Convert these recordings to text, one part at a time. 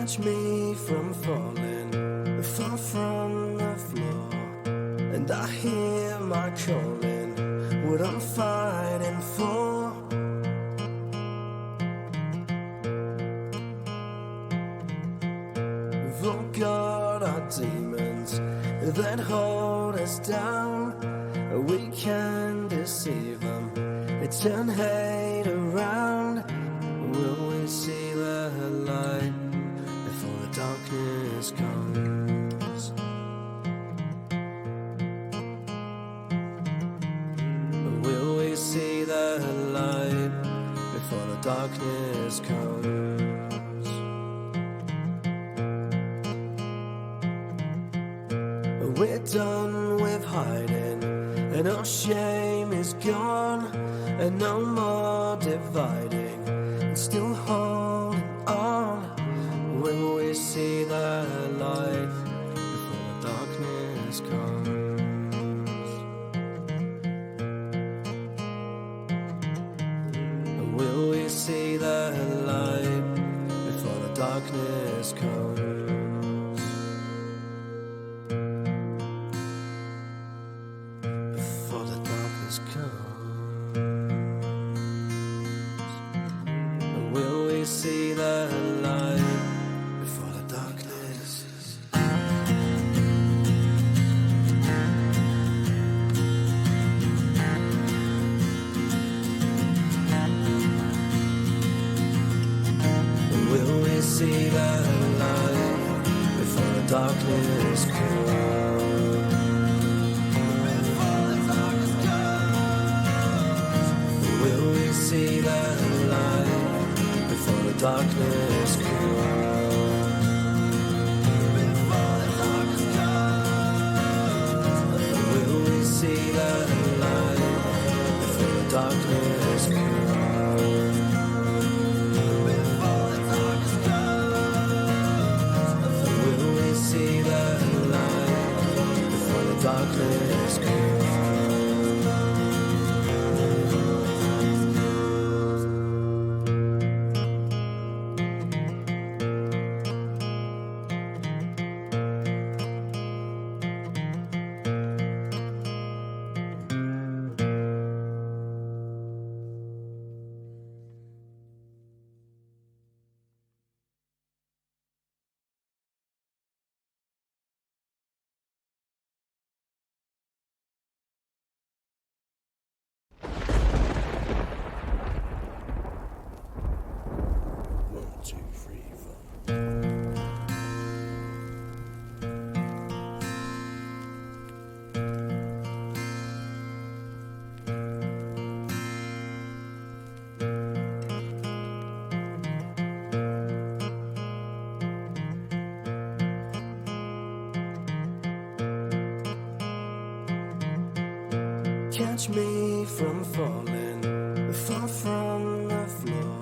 catch me from falling far from the floor, and I hear my calling, what I'm fighting for. Oh God, our demons that hold us down, we can deceive them, they turn hate around. Will we see the light before the darkness comes? Will we see the light before the darkness comes? We're done with hiding, and our shame is gone, and no more dividing, and still holding on. Will we see the light before the darkness comes? Will we see the light before the darkness comes? Before the darkness comes, will we see the light before the darkness? Will we see the light before the darkness comes? Will we see the light before the darkness comes? Will we see the light before the darkness comes? Will we see the light before the darkness comes? Catch me from falling far from the floor,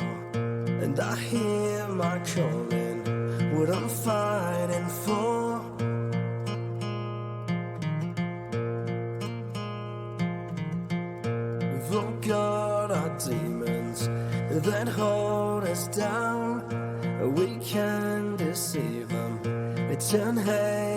and I hear my calling, what I'm fighting for. Oh God, our demons that hold us down, we can deceive them, they turn hate